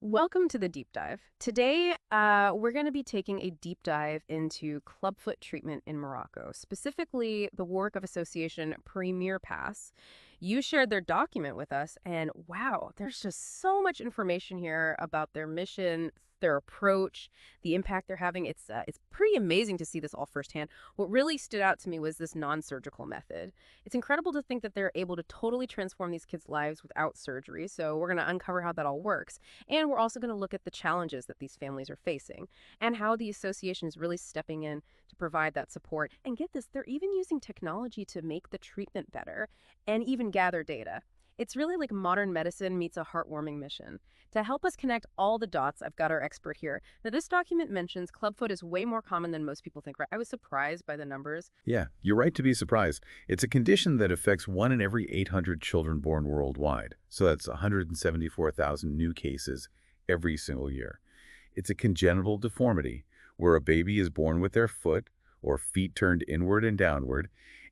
Welcome to the deep dive. Today, we're going to be taking a deep dive into clubfoot treatment in Morocco, specifically the work of Association Premier Pass. You shared their document with us, and wow, there's just so much information here about their mission, their approach, the impact they're having. It's pretty amazing to see this all firsthand. What really stood out to me was this non-surgical method. It's incredible to think that they're able to totally transform these kids' lives without surgery. So we're going to uncover how that all works. And we're also going to look at the challenges that these families are facing and how the association is really stepping in to provide that support. And get this, they're even using technology to make the treatment better and even gather data. It's really like modern medicine meets a heartwarming mission. To help us connect all the dots, I've got our expert here. Now, this document mentions clubfoot is way more common than most people think, right? I was surprised by the numbers. Yeah, you're right to be surprised. It's a condition that affects 1 in every 800 children born worldwide. So that's 174,000 new cases every single year. It's a congenital deformity where a baby is born with their foot or feet turned inward and downward.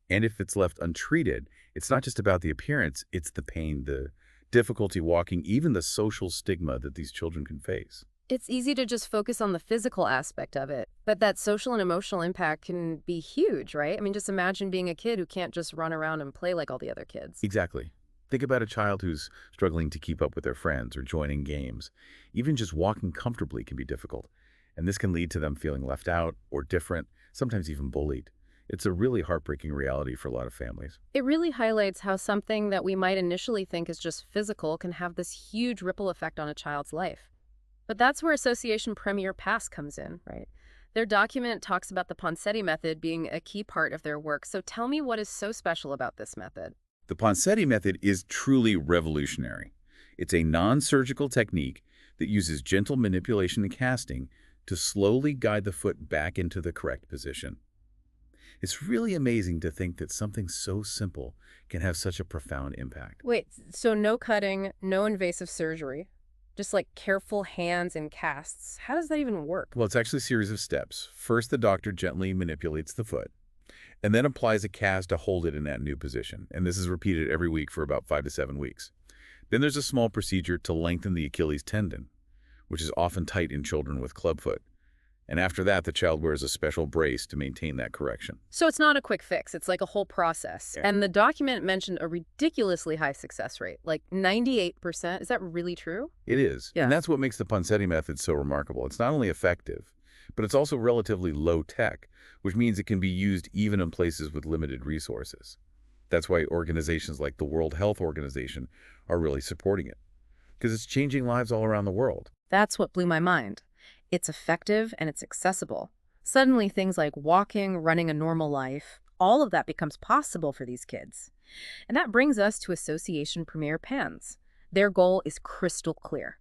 And if it's left untreated, it's not just about the appearance, it's the pain, the difficulty walking, even the social stigma that these children can face. It's easy to just focus on the physical aspect of it, but that social and emotional impact can be huge, right? I mean, just imagine being a kid who can't just run around and play like all the other kids. Exactly. Think about a child who's struggling to keep up with their friends or joining games. Even just walking comfortably can be difficult, and this can lead to them feeling left out or different, sometimes even bullied. It's a really heartbreaking reality for a lot of families. It really highlights how something that we might initially think is just physical can have this huge ripple effect on a child's life. But that's where Association Premier Pass comes in, right? Their document talks about the Ponseti method being a key part of their work. So tell me what is so special about this method. The Ponseti method is truly revolutionary. It's a non-surgical technique that uses gentle manipulation and casting to slowly guide the foot back into the correct position. It's really amazing to think that something so simple can have such a profound impact. Wait, so no cutting, no invasive surgery, just like careful hands and casts. How does that even work? Well, it's actually a series of steps. First, the doctor gently manipulates the foot, and then applies a cast to hold it in that new position. And this is repeated every week for about 5 to 7 weeks. Then there's a small procedure to lengthen the Achilles tendon, which is often tight in children with clubfoot. And after that, the child wears a special brace to maintain that correction. So it's not a quick fix, it's like a whole process. Yeah. And the document mentioned a ridiculously high success rate, like 98%. Is that really true? It is. Yeah. And that's what makes the Ponseti method so remarkable. It's not only effective, but it's also relatively low tech, which means it can be used even in places with limited resources. That's why organizations like the World Health Organization are really supporting it, because it's changing lives all around the world. That's what blew my mind. It's effective and it's accessible. Suddenly things like walking, running a normal life, all of that becomes possible for these kids. And that brings us to Association Premier Pans. Their goal is crystal clear.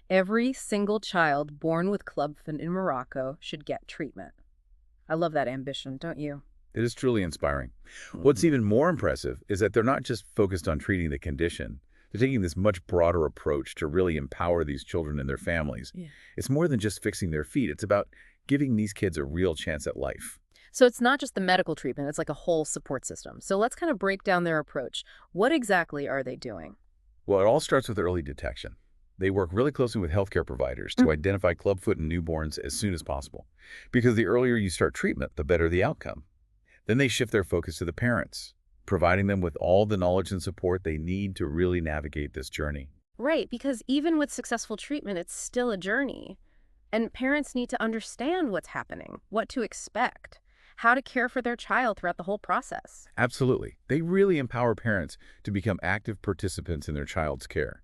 Every single child born with clubfoot in Morocco should get treatment. I love that ambition, don't you? It is truly inspiring. What's even more impressive is that they're not just focused on treating the condition. They're taking this much broader approach to really empower these children and their families. Yeah. It's more than just fixing their feet. It's about giving these kids a real chance at life. So it's not just the medical treatment, it's like a whole support system. So let's kind of break down their approach. What exactly are they doing? Well, it all starts with early detection. They work really closely with healthcare providers to identify clubfoot in newborns as soon as possible, because the earlier you start treatment, the better the outcome. Then they shift their focus to the parents, providing them with all the knowledge and support they need to really navigate this journey. Right, because even with successful treatment, it's still a journey. And parents need to understand what's happening, what to expect, how to care for their child throughout the whole process. Absolutely. They really empower parents to become active participants in their child's care.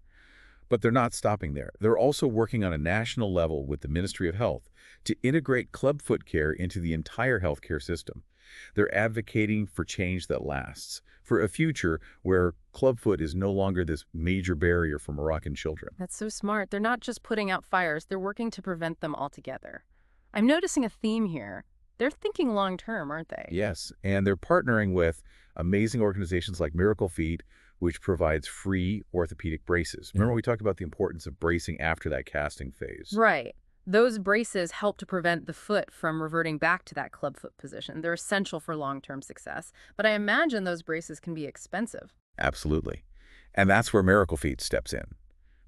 But they're not stopping there. They're also working on a national level with the Ministry of Health to integrate clubfoot care into the entire healthcare system. They're advocating for change that lasts, for a future where clubfoot is no longer this major barrier for Moroccan children. That's so smart. They're not just putting out fires, they're working to prevent them altogether. I'm noticing a theme here. They're thinking long term, aren't they? Yes, and they're partnering with amazing organizations like MiracleFeet, which provides free orthopedic braces. Remember we talked about the importance of bracing after that casting phase? Right. Those braces help to prevent the foot from reverting back to that clubfoot position. They're essential for long-term success, but I imagine those braces can be expensive. Absolutely. And that's where MiracleFeet steps in.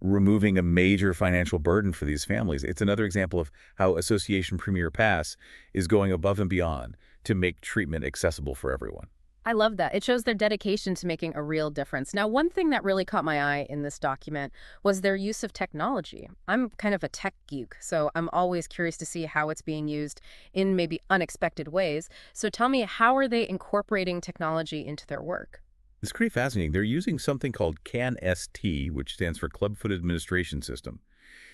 removing a major financial burden for these families. It's another example of how Association Premier Pass is going above and beyond to make treatment accessible for everyone. I love that. It shows their dedication to making a real difference. Now, one thing that really caught my eye in this document was their use of technology. I'm kind of a tech geek, so I'm always curious to see how it's being used in maybe unexpected ways. So tell me, how are they incorporating technology into their work? It's pretty fascinating. They're using something called CAN-ST, which stands for Clubfoot Administration System.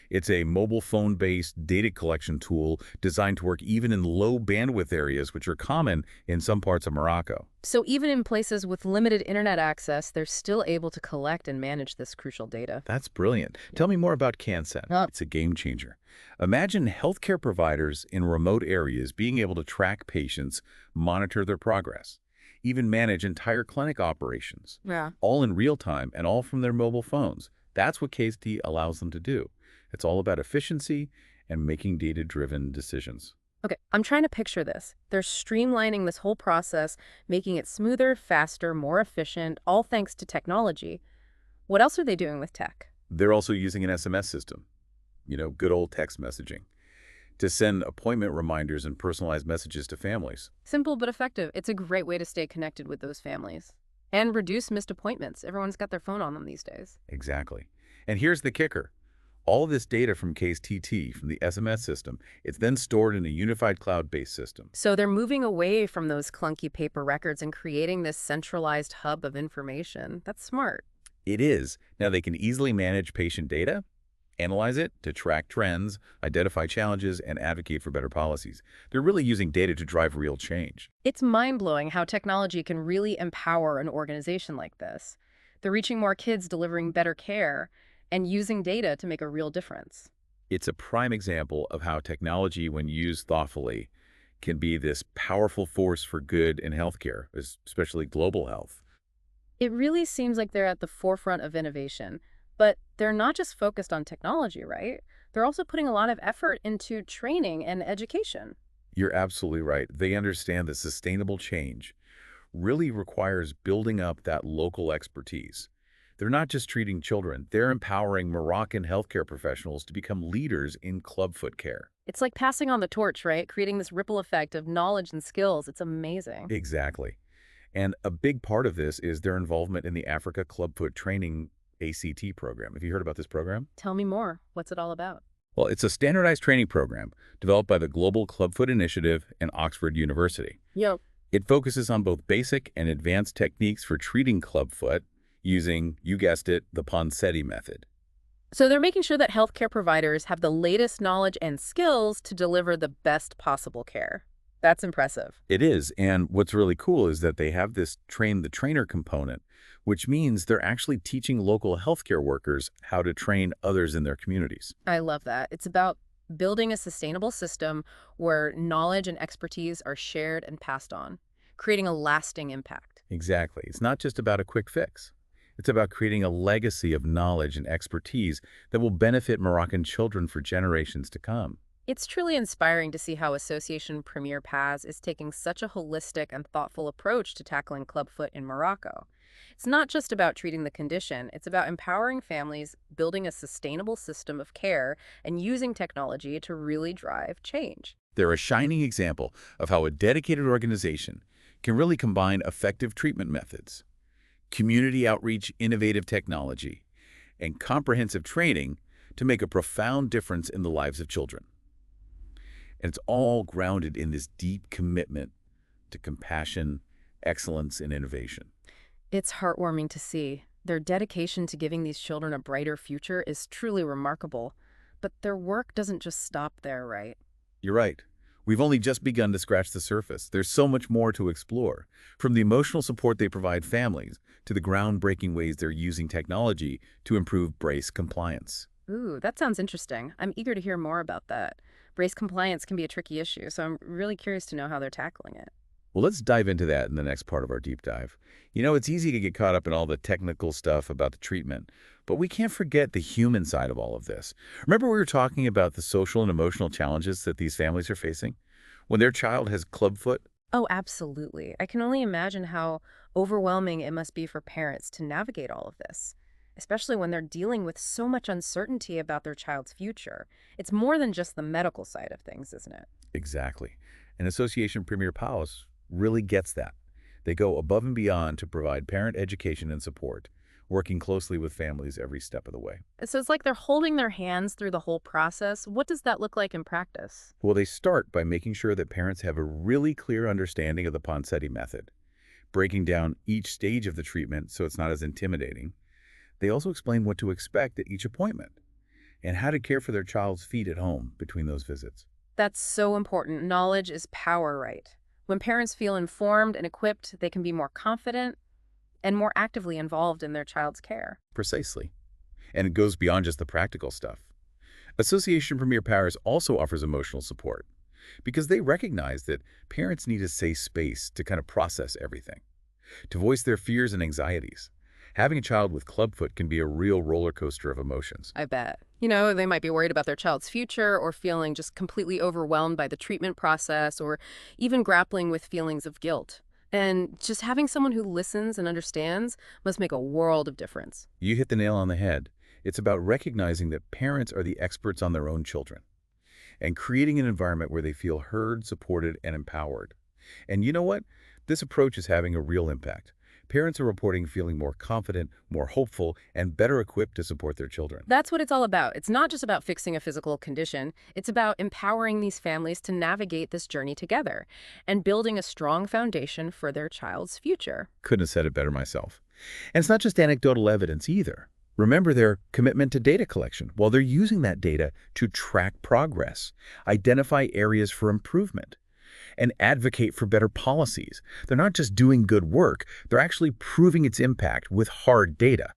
It's a mobile phone-based data collection tool designed to work even in low bandwidth areas, which are common in some parts of Morocco. So even in places with limited internet access, they're still able to collect and manage this crucial data. That's brilliant. Tell me more about CAN-SET. It's a game changer. Imagine healthcare providers in remote areas being able to track patients, monitor their progress, even manage entire clinic operations, Yeah. all in real time and all from their mobile phones. That's what KST allows them to do. It's all about efficiency and making data-driven decisions. Okay, I'm trying to picture this. They're streamlining this whole process, making it smoother, faster, more efficient, all thanks to technology. What else are they doing with tech? They're also using an SMS system, good old text messaging, to send appointment reminders and personalized messages to families. Simple but effective. It's a great way to stay connected with those families. And reduce missed appointments. Everyone's got their phone on them these days. Exactly. And here's the kicker. All of this data from CaseTT, from the SMS system, it's then stored in a unified cloud-based system. So they're moving away from those clunky paper records and creating this centralized hub of information. That's smart. It is. Now they can easily manage patient data, analyze it to track trends, identify challenges, and advocate for better policies. They're really using data to drive real change. It's mind-blowing how technology can really empower an organization like this. They're reaching more kids, delivering better care, and using data to make a real difference. It's a prime example of how technology, when used thoughtfully, can be this powerful force for good in healthcare, especially global health. It really seems like they're at the forefront of innovation, but they're not just focused on technology, right? They're also putting a lot of effort into training and education. You're absolutely right. They understand that sustainable change really requires building up that local expertise. They're not just treating children, they're empowering Moroccan healthcare professionals to become leaders in clubfoot care. It's like passing on the torch, right? Creating this ripple effect of knowledge and skills. It's amazing. Exactly. And a big part of this is their involvement in the Africa Clubfoot Training ACT program. Have you heard about this program? Tell me more. What's it all about? Well, it's a standardized training program developed by the Global Clubfoot Initiative and Oxford University. Yep. It focuses on both basic and advanced techniques for treating clubfoot using, you guessed it, the Ponseti method. So they're making sure that healthcare providers have the latest knowledge and skills to deliver the best possible care. That's impressive. It is, and what's really cool is that they have this train the trainer component, which means they're actually teaching local healthcare workers how to train others in their communities. I love that. It's about building a sustainable system where knowledge and expertise are shared and passed on, creating a lasting impact. Exactly. It's not just about a quick fix. It's about creating a legacy of knowledge and expertise that will benefit Moroccan children for generations to come. It's truly inspiring to see how Association Premier Pas is taking such a holistic and thoughtful approach to tackling clubfoot in Morocco. It's not just about treating the condition, it's about empowering families, building a sustainable system of care, and using technology to really drive change. They're a shining example of how a dedicated organization can really combine effective treatment methods, community outreach, innovative technology, and comprehensive training to make a profound difference in the lives of children. And it's all grounded in this deep commitment to compassion, excellence, and innovation. It's heartwarming to see. Their dedication to giving these children a brighter future is truly remarkable. But their work doesn't just stop there, right? You're right. We've only just begun to scratch the surface. There's so much more to explore, from the emotional support they provide families to the groundbreaking ways they're using technology to improve brace compliance. Ooh, that sounds interesting. I'm eager to hear more about that. Brace compliance can be a tricky issue, so I'm really curious to know how they're tackling it. Well, let's dive into that in the next part of our deep dive. It's easy to get caught up in all the technical stuff about the treatment, but we can't forget the human side of all of this. Remember we were talking about the social and emotional challenges that these families are facing when their child has clubfoot? Oh, absolutely. I can only imagine how overwhelming it must be for parents to navigate all of this, especially when they're dealing with so much uncertainty about their child's future. It's more than just the medical side of things, isn't it? Exactly. And Association Premier Palace really gets that. They go above and beyond to provide parent education and support, working closely with families every step of the way. So it's like they're holding their hands through the whole process. What does that look like in practice? Well, they start by making sure that parents have a really clear understanding of the Ponseti method, breaking down each stage of the treatment so it's not as intimidating. They also explain what to expect at each appointment and how to care for their child's feet at home between those visits. That's so important. Knowledge is power, right? When parents feel informed and equipped, they can be more confident and more actively involved in their child's care. Precisely. And it goes beyond just the practical stuff. Association Premier Powers also offers emotional support because they recognize that parents need a safe space to kind of process everything, to voice their fears and anxieties. Having a child with Clubfoot can be a real roller coaster of emotions. I bet. They might be worried about their child's future or feeling just completely overwhelmed by the treatment process or even grappling with feelings of guilt. And just having someone who listens and understands must make a world of difference. You hit the nail on the head. It's about recognizing that parents are the experts on their own children and creating an environment where they feel heard, supported, and empowered. And you know what? This approach is having a real impact. Parents are reporting feeling more confident, more hopeful, and better equipped to support their children. That's what it's all about. It's not just about fixing a physical condition. It's about empowering these families to navigate this journey together and building a strong foundation for their child's future. Couldn't have said it better myself. And it's not just anecdotal evidence either. Remember their commitment to data collection. Well, they're using that data to track progress, identify areas for improvement, and advocate for better policies. They're not just doing good work, they're actually proving its impact with hard data.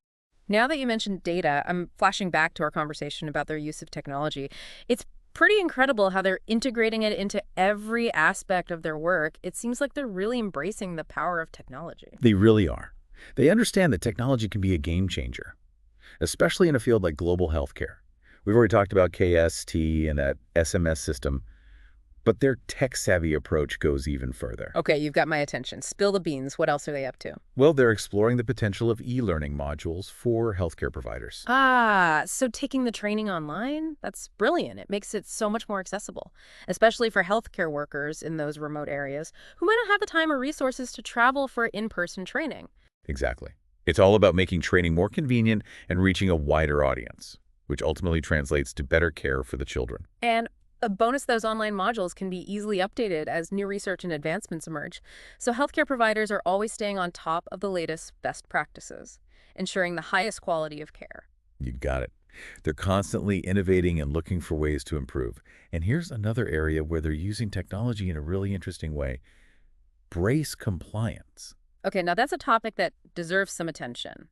Now that you mentioned data, I'm flashing back to our conversation about their use of technology. It's pretty incredible how they're integrating it into every aspect of their work. It seems like they're really embracing the power of technology. They really are. They understand that technology can be a game changer, especially in a field like global healthcare. We've already talked about KST and that SMS system, but their tech-savvy approach goes even further. Okay, you've got my attention. Spill the beans. What else are they up to? Well, they're exploring the potential of e-learning modules for healthcare providers. So taking the training online? That's brilliant. It makes it so much more accessible, especially for healthcare workers in those remote areas who might not have the time or resources to travel for in-person training. Exactly. It's all about making training more convenient and reaching a wider audience, which ultimately translates to better care for the children. And a bonus, those online modules can be easily updated as new research and advancements emerge. So healthcare providers are always staying on top of the latest best practices, ensuring the highest quality of care. You got it. They're constantly innovating and looking for ways to improve. And here's another area where they're using technology in a really interesting way: brace compliance. Okay, now that's a topic that deserves some attention.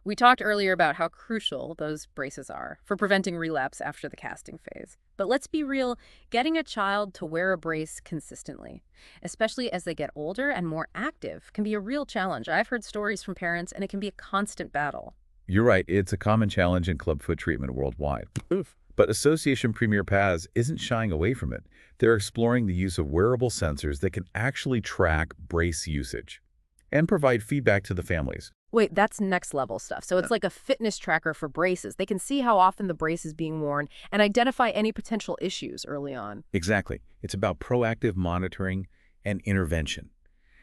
We talked earlier about how crucial those braces are for preventing relapse after the casting phase. But let's be real, getting a child to wear a brace consistently, especially as they get older and more active, can be a real challenge. I've heard stories from parents, and it can be a constant battle. You're right, it's a common challenge in clubfoot treatment worldwide. Oof. But Association Premier Pas isn't shying away from it. They're exploring the use of wearable sensors that can actually track brace usage and provide feedback to the families. Wait, that's next level stuff. So it's like a fitness tracker for braces. They can see how often the brace is being worn and identify any potential issues early on. Exactly. It's about proactive monitoring and intervention.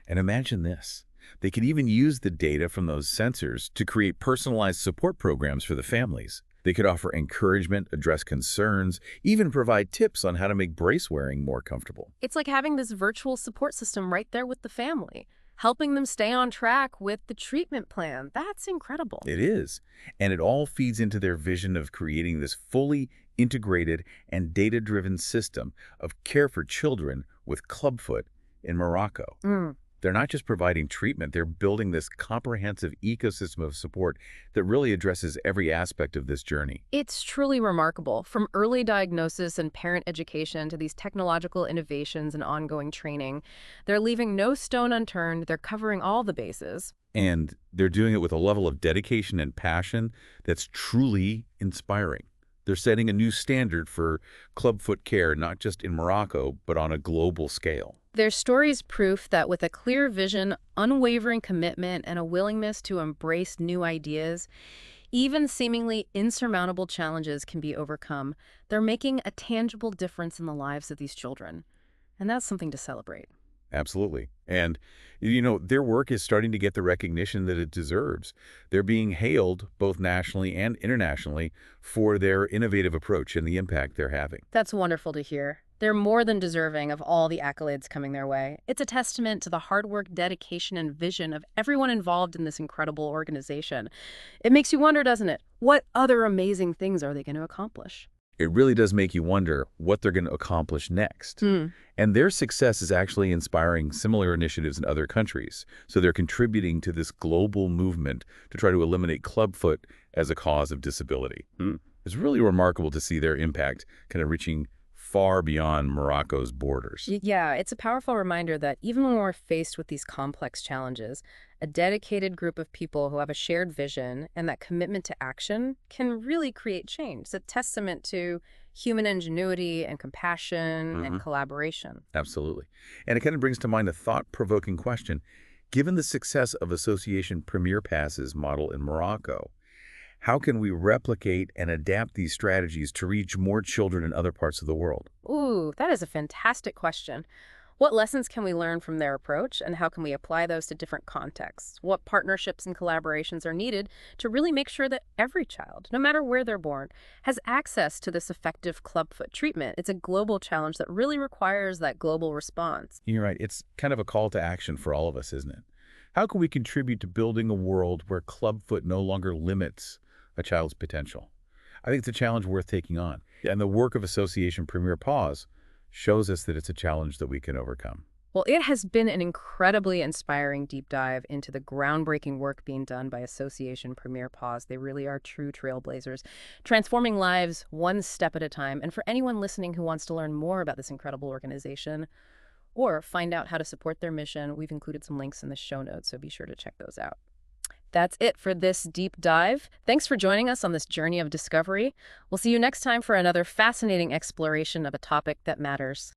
And imagine this. They can even use the data from those sensors to create personalized support programs for the families. They could offer encouragement, address concerns, even provide tips on how to make brace wearing more comfortable. It's like having this virtual support system right there with the family, helping them stay on track with the treatment plan. That's incredible. It is. And it all feeds into their vision of creating this fully integrated and data-driven system of care for children with Clubfoot in Morocco. They're not just providing treatment, they're building this comprehensive ecosystem of support that really addresses every aspect of this journey. It's truly remarkable. From early diagnosis and parent education to these technological innovations and ongoing training, they're leaving no stone unturned. They're covering all the bases. And they're doing it with a level of dedication and passion that's truly inspiring. They're setting a new standard for clubfoot care, not just in Morocco, but on a global scale. Their story's proof that with a clear vision, unwavering commitment, and a willingness to embrace new ideas, Even seemingly insurmountable challenges can be overcome. They're making a tangible difference in the lives of these children. And that's something to celebrate. Absolutely. And, their work is starting to get the recognition that it deserves. They're being hailed both nationally and internationally for their innovative approach and the impact they're having. That's wonderful to hear. They're more than deserving of all the accolades coming their way. It's a testament to the hard work, dedication, and vision of everyone involved in this incredible organization. It makes you wonder, doesn't it? What other amazing things are they going to accomplish? It really does make you wonder what they're going to accomplish next. Hmm. And their success is actually inspiring similar initiatives in other countries. So they're contributing to this global movement to try to eliminate clubfoot as a cause of disability. It's really remarkable to see their impact kind of reaching far beyond Morocco's borders. Yeah, it's a powerful reminder that even when we're faced with these complex challenges, a dedicated group of people who have a shared vision and that commitment to action can really create change. It's a testament to human ingenuity and compassion and collaboration. Absolutely. And it kind of brings to mind a thought-provoking question. Given the success of Association Premier Pass's model in Morocco, how can we replicate and adapt these strategies to reach more children in other parts of the world? Ooh, that is a fantastic question. What lessons can we learn from their approach, and how can we apply those to different contexts? What partnerships and collaborations are needed to really make sure that every child, no matter where they're born, has access to this effective clubfoot treatment? It's a global challenge that really requires that global response. You're right. It's kind of a call to action for all of us, isn't it? How can we contribute to building a world where clubfoot no longer limits a child's potential? I think it's a challenge worth taking on. And the work of Association Premier Pas shows us that it's a challenge that we can overcome. Well, it has been an incredibly inspiring deep dive into the groundbreaking work being done by Association Premier Pas. They really are true trailblazers, transforming lives one step at a time. And for anyone listening who wants to learn more about this incredible organization or find out how to support their mission, we've included some links in the show notes, so be sure to check those out. That's it for this deep dive. Thanks for joining us on this journey of discovery. We'll see you next time for another fascinating exploration of a topic that matters.